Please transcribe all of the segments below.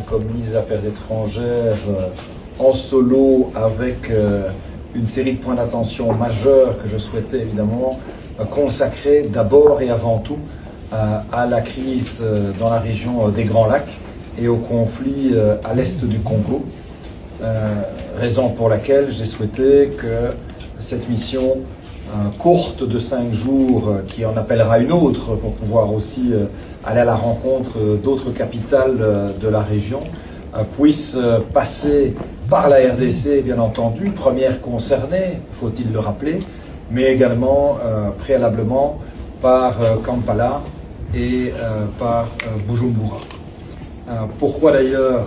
comme ministre des Affaires étrangères en solo avec une série de points d'attention majeurs que je souhaitais évidemment consacrer d'abord et avant tout à la crise dans la région des Grands Lacs et au conflit à l'est du Congo, raison pour laquelle j'ai souhaité que cette mission courte de 5 jours, qui en appellera une autre pour pouvoir aussi aller à la rencontre d'autres capitales de la région, puisse passer par la RDC, bien entendu, première concernée, faut-il le rappeler, mais également préalablement par Kampala et par Bujumbura. Pourquoi d'ailleurs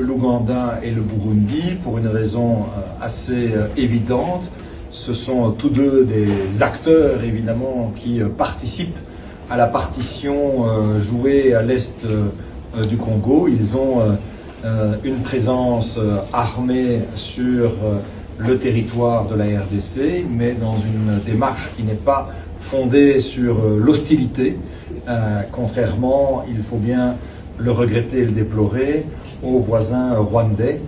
l'Ouganda et le Burundi? Pour une raison assez évidente. Ce sont tous deux des acteurs, évidemment, qui participent à la partition jouée à l'est du Congo. Ils ont une présence armée sur le territoire de la RDC, mais dans une démarche qui n'est pas fondée sur l'hostilité, contrairement, il faut bien le regretter et le déplorer, aux voisins rwandais,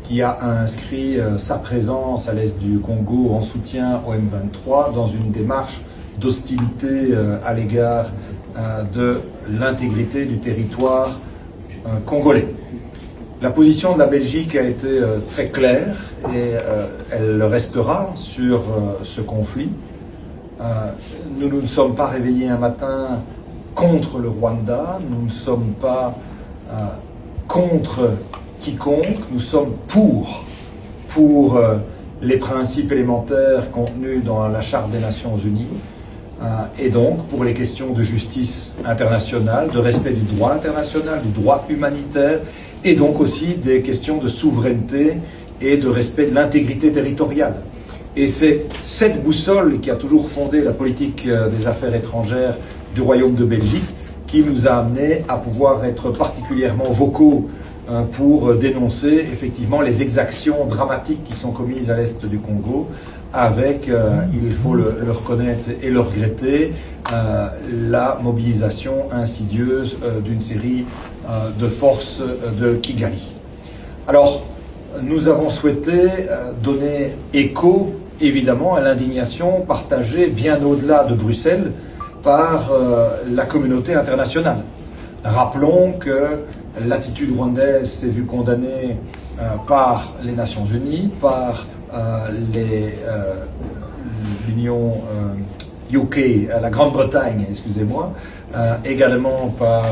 qui a inscrit sa présence à l'est du Congo en soutien au M23 dans une démarche d'hostilité à l'égard de l'intégrité du territoire congolais. La position de la Belgique a été très claire et elle le restera sur ce conflit. Nous ne nous sommes pas réveillés un matin contre le Rwanda, nous ne sommes pas contre quiconque, nous sommes pour les principes élémentaires contenus dans la Charte des Nations Unies et donc pour les questions de justice internationale, de respect du droit international, du droit humanitaire et donc aussi des questions de souveraineté et de respect de l'intégrité territoriale. Et c'est cette boussole qui a toujours fondé la politique des affaires étrangères du Royaume de Belgique qui nous a amené à pouvoir être particulièrement vocaux pour dénoncer effectivement les exactions dramatiques qui sont commises à l'est du Congo avec, il faut le reconnaître et le regretter, la mobilisation insidieuse d'une série de forces de Kigali. Alors, nous avons souhaité donner écho évidemment à l'indignation partagée bien au-delà de Bruxelles par la communauté internationale. Rappelons que l'attitude rwandaise s'est vue condamnée par les Nations Unies, par l'Union UK, la Grande-Bretagne, excusez-moi, également par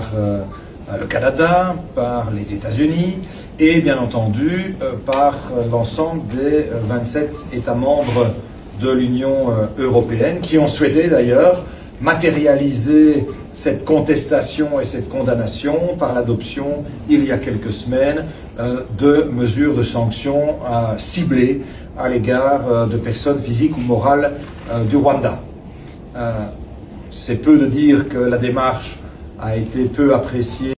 le Canada, par les États-Unis et bien entendu par l'ensemble des 27 États membres de l'Union européenne qui ont souhaité d'ailleurs matérialiser cette contestation et cette condamnation par l'adoption, il y a quelques semaines, de mesures de sanctions ciblées à l'égard de personnes physiques ou morales du Rwanda. C'est peu de dire que la démarche a été peu appréciée.